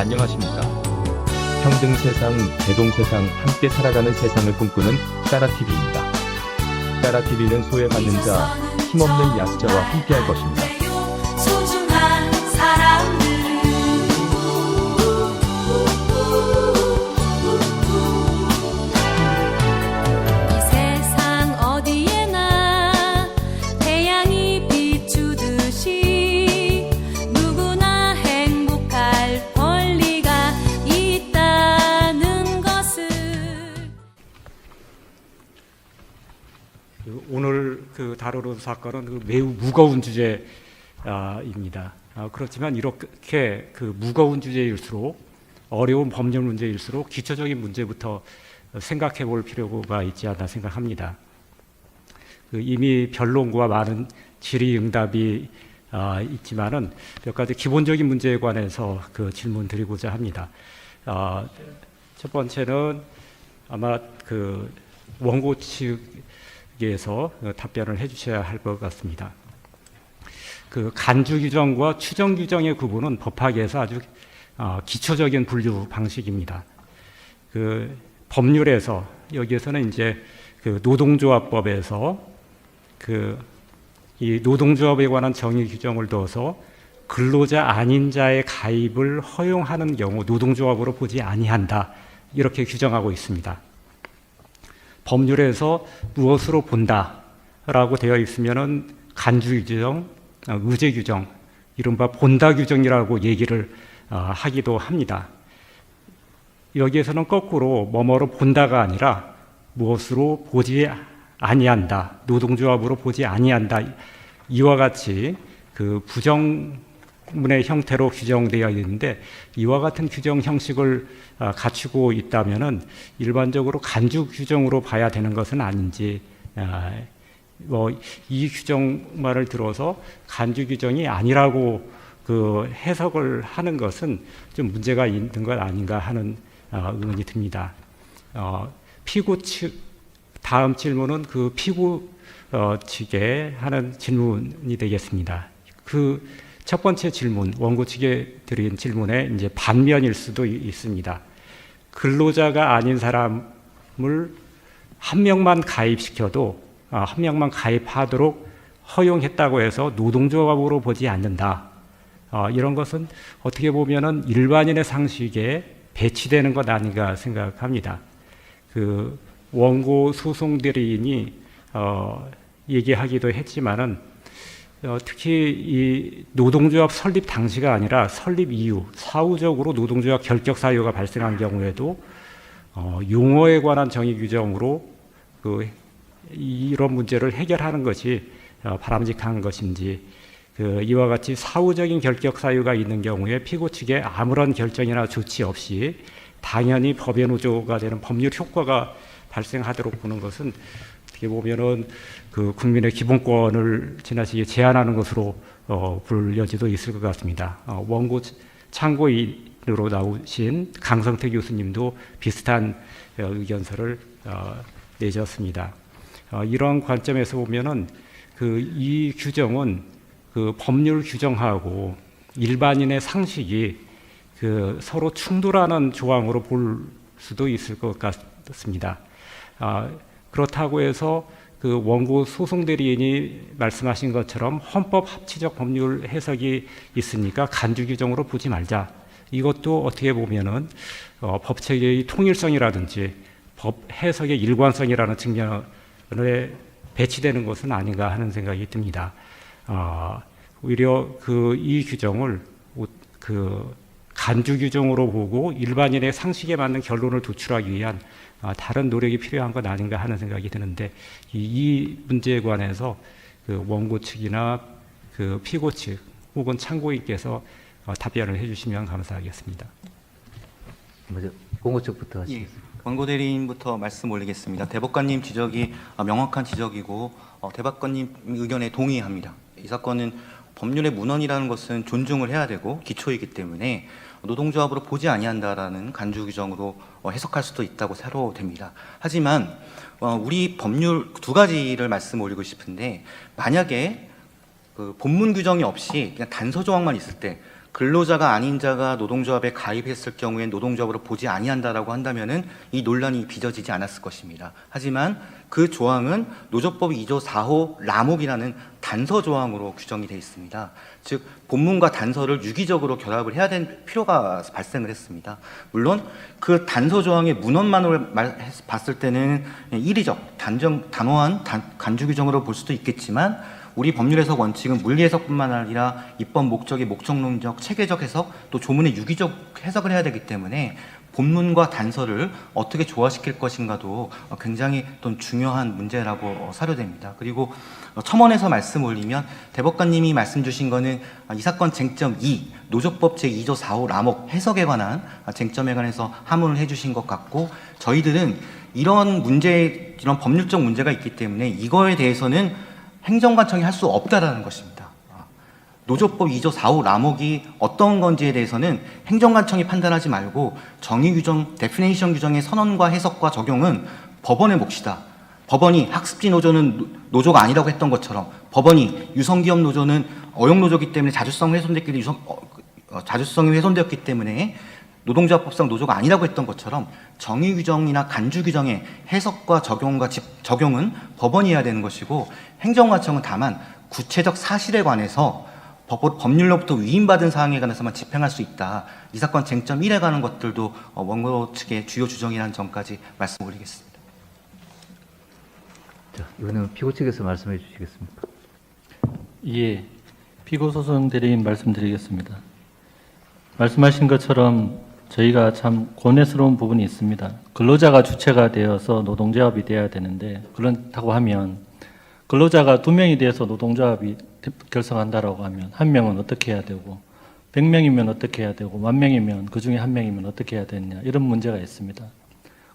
안녕하십니까. 평등 세상, 대동 세상, 함께 살아가는 세상을 꿈꾸는 따라TV입니다. 따라TV는 소외받는 자, 힘없는 약자와 함께할 것입니다. 소중한 사람들 이 세상 어디에나 태양이 비추듯이 누구나 행복할 권리가 있다는 것을. 오늘 다루는 사건은 매우 무거운 주제입니다. 그렇지만 이렇게 무거운 주제일수록, 어려운 법률 문제일수록 기초적인 문제부터 생각해 볼 필요가 있지 않나 생각합니다. 이미 변론과 많은 질의응답이 있지만은 몇 가지 기본적인 문제에 관해서 질문 드리고자 합니다. 첫 번째는 아마 원고 측에서 답변을 해주셔야 할 것 같습니다. 간주 규정과 추정 규정의 구분은 법학에서 아주 기초적인 분류 방식입니다. 법률에서, 여기에서는 이제 노동조합법에서 이 노동조합에 관한 정의 규정을 둬서 근로자 아닌 자의 가입을 허용하는 경우 노동조합으로 보지 아니한다, 이렇게 규정하고 있습니다. 법률에서 무엇으로 본다라고 되어 있으면은 간주 규정, 의제 규정, 이른바 본다 규정이라고 얘기를 하기도 합니다. 여기에서는 거꾸로 뭐뭐로 본다가 아니라 무엇으로 보지 아니한다, 노동조합으로 보지 아니한다, 이와 같이 부정문의 형태로 규정되어 있는데, 이와 같은 규정 형식을 갖추고 있다면은 일반적으로 간주 규정으로 봐야 되는 것은 아닌지, 이 규정 말을 들어서 간주 규정이 아니라고 해석을 하는 것은 좀 문제가 있는 것 아닌가 하는 의문이 듭니다. 피고 측, 다음 질문은 피고 측에 하는 질문이 되겠습니다. 첫 번째 질문, 원고 측에 드린 질문에 이제 반면일 수도 있습니다. 근로자가 아닌 사람을 한 명만 가입시켜도 한 명만 가입하도록 허용했다고 해서 노동조합으로 보지 않는다. 이런 것은 어떻게 보면은 일반인의 상식에 배치되는 것 아닌가 생각합니다. 원고 소송 대리인이 얘기하기도 했지만은 특히 이 노동조합 설립 당시가 아니라 설립 이후, 사후적으로 노동조합 결격 사유가 발생한 경우에도 용어에 관한 정의 규정으로 이런 문제를 해결하는 것이 바람직한 것인지, 이와 같이 사후적인 결격 사유가 있는 경우에 피고 측에 아무런 결정이나 조치 없이 당연히 법의 노조가 되는 법률 효과가 발생하도록 보는 것은 어떻게 보면은 국민의 기본권을 지나치게 제한하는 것으로 볼 여지도 있을 것 같습니다. 원고 참고인으로 나오신 강성태 교수님도 비슷한 의견서를 내셨습니다. 이런 관점에서 보면은 이 규정은 법률 규정하고 일반인의 상식이 서로 충돌하는 조항으로 볼 수도 있을 것 같습니다. 그렇다고 해서 원고 소송 대리인이 말씀하신 것처럼 헌법 합치적 법률 해석이 있으니까 간주 규정으로 보지 말자, 이것도 어떻게 보면은 법체계의 통일성이라든지 법 해석의 일관성이라는 측면에 배치되는 것은 아닌가 하는 생각이 듭니다. 오히려 이 규정을 간주 규정으로 보고 일반인의 상식에 맞는 결론을 도출하기 위한 다른 노력이 필요한 것 아닌가 하는 생각이 드는데, 이 문제에 관해서 원고 측이나 피고 측 혹은 참고인께서 답변을 해주시면 감사하겠습니다. 먼저 원고 측부터 하시겠습니다. 원고 대리인부터 말씀 올리겠습니다. 대법관님 지적이 명확한 지적이고 대법관님 의견에 동의합니다. 이 사건은 법률의 문헌이라는 것은 존중을 해야 되고 기초이기 때문에 노동조합으로 보지 아니한다라는 간주 규정으로 해석할 수도 있다고 새로 됩니다. 하지만 우리 법률 두 가지를 말씀 올리고 싶은데, 만약에 본문 규정이 없이 그냥 단서 조항만 있을 때 근로자가 아닌 자가 노동조합에 가입했을 경우엔 노동조합으로 보지 아니한다라고 한다면은 이 논란이 빚어지지 않았을 것입니다. 하지만 그 조항은 노조법 2조 4호 라목이라는 단서 조항으로 규정이 되어 있습니다. 즉 본문과 단서를 유기적으로 결합을 해야 될 필요가 발생을 했습니다. 물론 그 단서 조항의 문헌만을 봤을 때는 이리적, 단호한 간주 규정으로 볼 수도 있겠지만 우리 법률 해석 원칙은 물리 해석뿐만 아니라 입법 목적의 목적론적, 체계적 해석, 또 조문의 유기적 해석을 해야 되기 때문에 본문과 단서를 어떻게 조화시킬 것인가도 굉장히 또 중요한 문제라고 사료됩니다. 그리고 첨언해서 말씀 올리면 대법관님이 말씀 주신 거는 이 사건 쟁점 2, 노조법 제2조 4호 라목 해석에 관한 쟁점에 관해서 하문을 해주신 것 같고 저희들은 이런 법률적 문제가 있기 때문에 이거에 대해서는 행정관청이 할 수 없다라는 것입니다. 노조법 2조 4호 라목이 어떤 건지에 대해서는 행정관청이 판단하지 말고 정의 규정, 데피네이션 규정의 선언과 해석과 적용은 법원의 몫이다. 법원이 학습지 노조는 노조가 아니라고 했던 것처럼 법원이 유성기업 노조는 어용노조이기 때문에 자주성이 훼손되었기 때문에 노동조합법상 노조가 아니라고 했던 것처럼 정의 규정이나 간주 규정의 해석과 적용은 법원이 해야 되는 것이고 행정관청은 다만 구체적 사실에 관해서 법률로부터 위임받은 사항에 관해서만 집행할 수 있다. 이 사건 쟁점 1에 관한 것들도 원고 측의 주요 주정이라는 점까지 말씀 올리겠습니다. 자, 이번에는 피고 측에서 말씀해 주시겠습니까? 예, 피고 소송 대리인 말씀드리겠습니다. 말씀하신 것처럼 저희가 참 고뇌스러운 부분이 있습니다. 근로자가 주체가 되어서 노동조합이 돼야 되는데 그렇다고 하면 근로자가 2명이 돼서 노동조합이 결성한다라고 하면 1명은 어떻게 해야 되고 100명이면 어떻게 해야 되고 10,000명이면 그중에 1명이면 어떻게 해야 되느냐 이런 문제가 있습니다.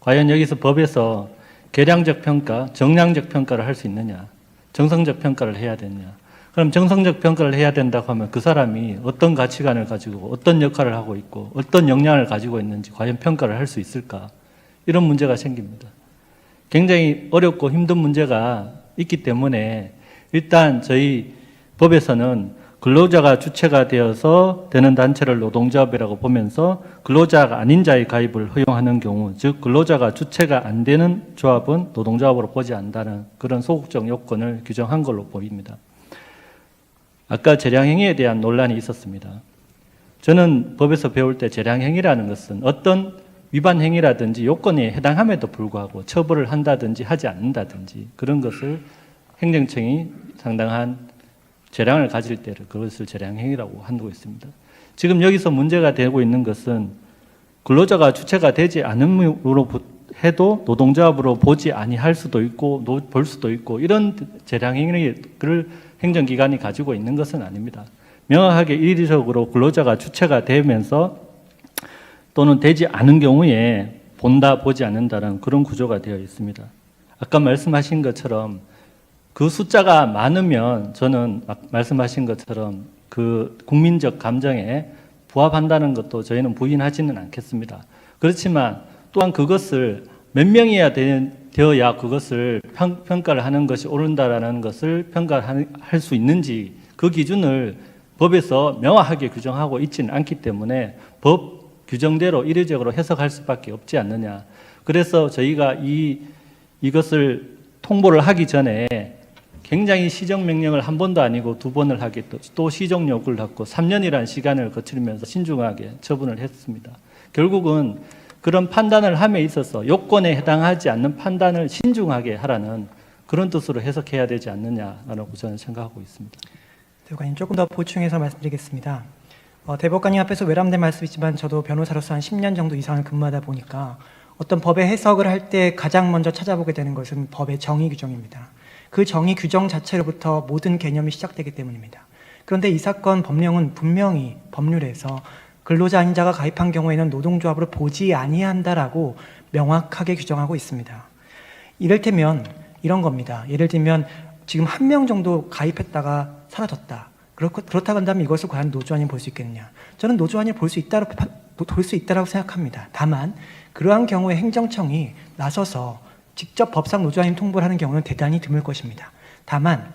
과연 여기서 법에서 계량적 평가, 정량적 평가를 할 수 있느냐 정성적 평가를 해야 되느냐 그럼 정성적 평가를 해야 된다고 하면 그 사람이 어떤 가치관을 가지고 어떤 역할을 하고 있고 어떤 역량을 가지고 있는지 과연 평가를 할 수 있을까 이런 문제가 생깁니다. 굉장히 어렵고 힘든 문제가 있기 때문에 일단 저희 법에서는 근로자가 주체가 되어서 되는 단체를 노동조합이라고 보면서 근로자가 아닌 자의 가입을 허용하는 경우 즉 근로자가 주체가 안 되는 조합은 노동조합으로 보지 않는다는 그런 소극적 요건을 규정한 걸로 보입니다. 아까 재량행위에 대한 논란이 있었습니다. 저는 법에서 배울 때 재량행위라는 것은 어떤 위반 행위라든지 요건에 해당함에도 불구하고 처벌을 한다든지 하지 않는다든지 그런 것을 행정청이 상당한 재량을 가질 때를 그것을 재량행위라고 하고 있습니다. 지금 여기서 문제가 되고 있는 것은 근로자가 주체가 되지 않음으로 해도 노동조합으로 보지 아니할 수도 있고 볼 수도 있고 이런 재량행위를 행정기관이 가지고 있는 것은 아닙니다. 명확하게 일의적으로 근로자가 주체가 되면서 또는 되지 않은 경우에 본다, 보지 않는다는 그런 구조가 되어 있습니다. 아까 말씀하신 것처럼 그 숫자가 많으면 저는 말씀하신 것처럼 그 국민적 감정에 부합한다는 것도 저희는 부인하지는 않겠습니다. 그렇지만 또한 그것을 몇 명이야 되어야 그것을 평가를 하는 것이 옳은다라는 것을 평가할 수 있는지 그 기준을 법에서 명확하게 규정하고 있지는 않기 때문에 법 규정대로 이례적으로 해석할 수밖에 없지 않느냐. 그래서 저희가 이것을 통보를 하기 전에 굉장히 시정명령을 한 번도 아니고 2번을 하게 또 시정 요구를 받고 3년이라는 시간을 거치면서 신중하게 처분을 했습니다. 결국은 그런 판단을 함에 있어서 요건에 해당하지 않는 판단을 신중하게 하라는 그런 뜻으로 해석해야 되지 않느냐라고 저는 생각하고 있습니다. 대법관님 조금 더 보충해서 말씀드리겠습니다. 대법관님 앞에서 외람된 말씀이지만 저도 변호사로서 한 10년 정도 이상을 근무하다 보니까 어떤 법의 해석을 할 때 가장 먼저 찾아보게 되는 것은 법의 정의 규정입니다. 그 정의 규정 자체로부터 모든 개념이 시작되기 때문입니다. 그런데 이 사건 법령은 분명히 법률에서 근로자 아닌 자가 가입한 경우에는 노동조합으로 보지 아니한다라고 명확하게 규정하고 있습니다. 이를테면 이런 겁니다. 예를 들면 지금 1명 정도 가입했다가 사라졌다. 그렇다고 한다면 이것을 과연 노조 아닌 볼 수 있겠느냐? 저는 노조 아닌 볼 수 있다라고 생각합니다. 다만 그러한 경우에 행정청이 나서서 직접 법상 노조 아닌 통보를 하는 경우는 대단히 드물 것입니다. 다만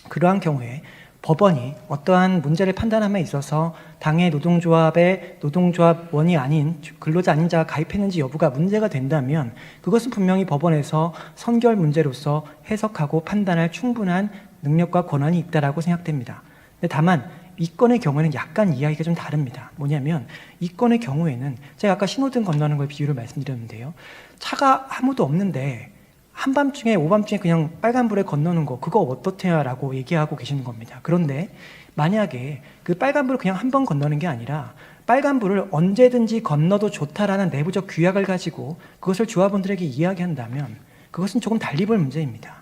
그러한 경우에 법원이 어떠한 문제를 판단함에 있어서 당해 노동조합의 노동조합원이 아닌 근로자 아닌 자가 가입했는지 여부가 문제가 된다면 그것은 분명히 법원에서 선결 문제로서 해석하고 판단할 충분한 능력과 권한이 있다라고 생각됩니다. 근데 다만 이 건의 경우에는 약간 이야기가 좀 다릅니다. 뭐냐면 이 건의 경우에는 제가 아까 신호등 건너는 걸 비유를 말씀드렸는데요. 차가 아무도 없는데 한밤중에 오밤중에 그냥 빨간불에 건너는 거 그거 어떻대요? 라고 얘기하고 계시는 겁니다. 그런데 만약에 그 빨간불을 그냥 한 번 건너는 게 아니라 빨간불을 언제든지 건너도 좋다라는 내부적 규약을 가지고 그것을 조합원들에게 이야기한다면 그것은 조금 달리 볼 문제입니다.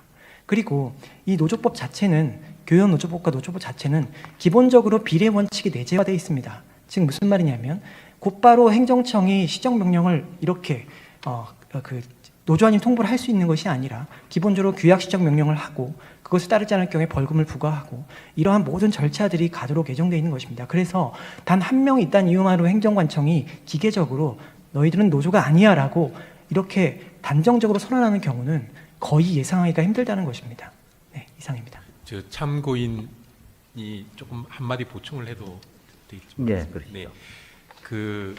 그리고 이 노조법 자체는 교연 노조법과 노조법 자체는 기본적으로 비례 원칙이 내재화되어 있습니다. 즉 무슨 말이냐면 곧바로 행정청이 시정명령을 이렇게 노조안임 통보를 할 수 있는 것이 아니라 기본적으로 규약 시정 명령을 하고 그것을 따르지 않을 경우에 벌금을 부과하고 이러한 모든 절차들이 가도록 예정되어 있는 것입니다. 그래서 단 한 명이 있다는 이유만으로 행정관청이 기계적으로 너희들은 노조가 아니야 라고 이렇게 단정적으로 선언하는 경우는 거의 예상하기가 힘들다는 것입니다. 네, 이상입니다. 저 참고인이 조금 한마디 보충을 해도 되겠습니까? 네, 그렇죠. 네. 그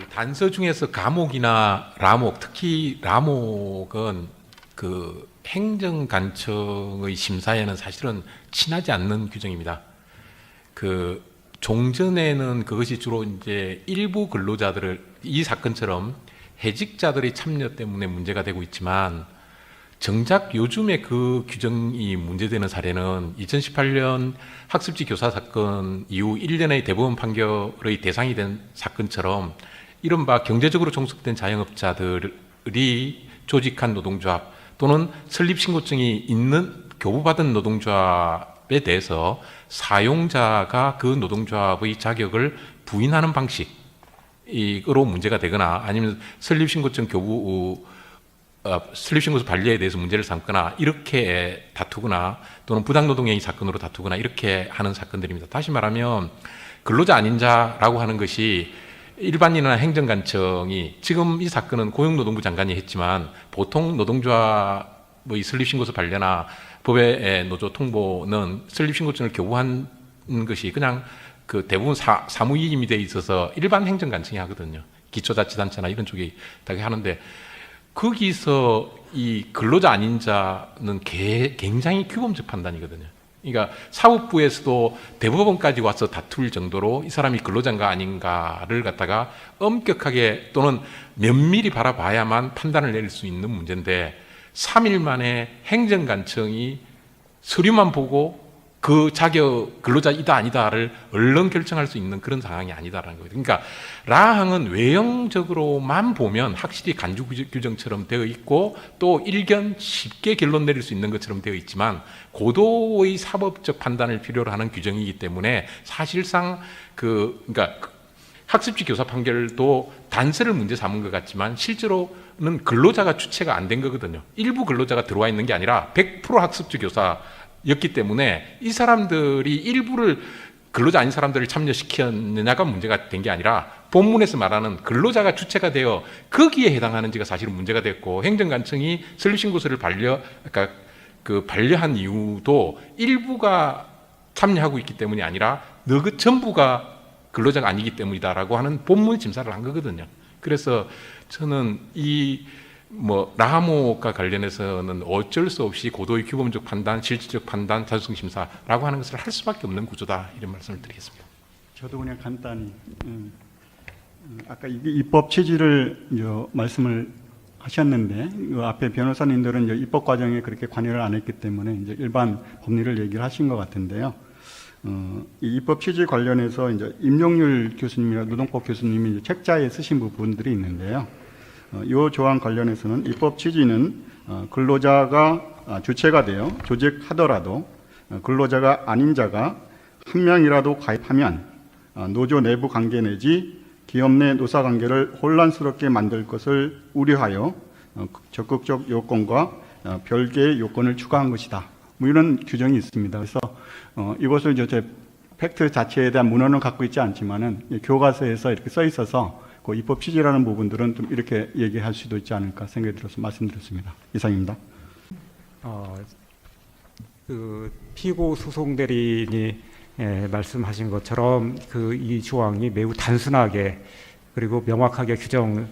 단서 중에서 감옥이나 라목, 특히 라목은 그 행정관청의 심사에는 사실은 친하지 않는 규정입니다. 그 종전에는 그것이 주로 이제 일부 근로자들을 이 사건처럼 해직자들의 참여 때문에 문제가 되고 있지만 정작 요즘에 그 규정이 문제되는 사례는 2018년 학습지 교사 사건 이후 1년의 대법원 판결의 대상이 된 사건처럼 이른바 경제적으로 종속된 자영업자들이 조직한 노동조합 또는 설립신고증이 있는 교부받은 노동조합에 대해서 사용자가 그 노동조합의 자격을 부인하는 방식으로 문제가 되거나 아니면 설립신고증 설립신고서 반려에 대해서 문제를 삼거나 이렇게 다투거나 또는 부당노동행위 사건으로 다투거나 이렇게 하는 사건들입니다. 다시 말하면 근로자 아닌 자라고 하는 것이 일반인이나 행정관청이 지금 이 사건은 고용노동부 장관이 했지만 보통 노동조합의 설립신고서 반려나 법의 노조 통보는 설립신고증을 교부한 것이 그냥 그 대부분 사무임이 돼 있어서 일반 행정관청이 하거든요. 기초자치단체나 이런 쪽이 다 하는데 거기서 이 근로자 아닌 자는 굉장히 규범적 판단이거든요. 그러니까 사법부에서도 대법원까지 와서 다툴 정도로 이 사람이 근로자인가 아닌가를 갖다가 엄격하게 또는 면밀히 바라봐야만 판단을 내릴 수 있는 문제인데 3일 만에 행정관청이 서류만 보고 그 자격 근로자이다 아니다를 얼른 결정할 수 있는 그런 상황이 아니다라는 거예요. 그러니까 라항은 외형적으로만 보면 확실히 간주 규정처럼 되어 있고 또 일견 쉽게 결론 내릴 수 있는 것처럼 되어 있지만 고도의 사법적 판단을 필요로 하는 규정이기 때문에 사실상 그러니까 학습지 교사 판결도 단서를 문제 삼은 것 같지만 실제로는 근로자가 주체가 안 된 거거든요. 일부 근로자가 들어와 있는 게 아니라 100% 학습지 교사였기 때문에 이 사람들이 일부를 근로자 아닌 사람들을 참여시켰느냐가 문제가 된 게 아니라 본문에서 말하는 근로자가 주체가 되어 거기에 해당하는지가 사실은 문제가 됐고 행정관청이 설립신고서를 그러니까 그 반려한 이유도 일부가 참여하고 있기 때문이 아니라 전부가 근로자가 아니기 때문이다라고 하는 본문 심사를 한 거거든요. 그래서 저는 라모과 관련해서는 어쩔 수 없이 고도의 규범적 판단, 실질적 판단, 자주성 심사라고 하는 것을 할 수밖에 없는 구조다 이런 말씀을 드리겠습니다. 저도 그냥 간단히 아까 입법 취지를 말씀을 하셨는데 그 앞에 변호사님들은 이제 입법 과정에 그렇게 관여를 안 했기 때문에 이제 일반 법리를 얘기를 하신 것 같은데요. 이 입법 취지 관련해서 이제 임용률 교수님이나 노동법 교수님이 이제 책자에 쓰신 부분들이 있는데요. 이 조항 관련해서는 입법 취지는 근로자가 주체가 되어 조직하더라도 근로자가 아닌 자가 한 명이라도 가입하면 노조 내부 관계 내지 기업 내 노사 관계를 혼란스럽게 만들 것을 우려하여 적극적 요건과 별개의 요건을 추가한 것이다. 이런 규정이 있습니다. 그래서 이것을 제 팩트 자체에 대한 문헌은 갖고 있지 않지만은 교과서에서 이렇게 써 있어서 그 입법 취지라는 부분들은 좀 이렇게 얘기할 수도 있지 않을까 생각이 들어서 말씀드렸습니다. 이상입니다. 피고 소송 대리인이 말씀하신 것처럼 이 조항이 매우 단순하게 그리고 명확하게 규정되어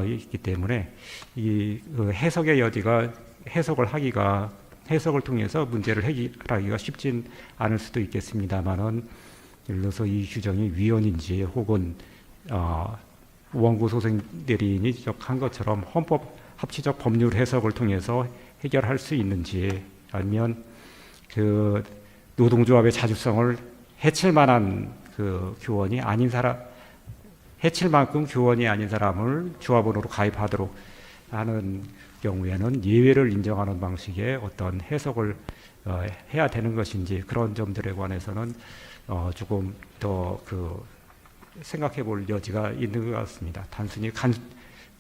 있기 때문에 해석의 여지가 해석을 통해서 문제를 해결하기가 쉽진 않을 수도 있겠습니다만은 예를 들어서 이 규정이 위헌인지 혹은 원고 소송 대리인이 지적한 것처럼 헌법 합치적 법률 해석을 통해서 해결할 수 있는지 아니면 노동조합의 자주성을 해칠 만한 교원이 아닌 사람, 해칠 만큼 교원이 아닌 사람을 조합원으로 가입하도록 하는 경우에는 예외를 인정하는 방식의 어떤 해석을 해야 되는 것인지 그런 점들에 관해서는 조금 더 생각해 볼 여지가 있는 것 같습니다. 단순히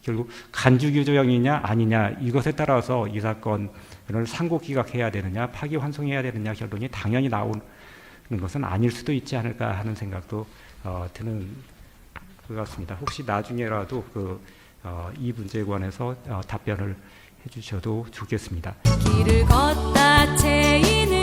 결국 간주규정이냐 아니냐 이것에 따라서 이 사건을 상고기각해야 되느냐 파기환송해야 되느냐 결론이 당연히 나오는 것은 아닐 수도 있지 않을까 하는 생각도 드는 것 같습니다. 혹시 나중에라도 이 문제에 관해서 답변을 해주셔도 좋겠습니다. 길을 걷다 채이는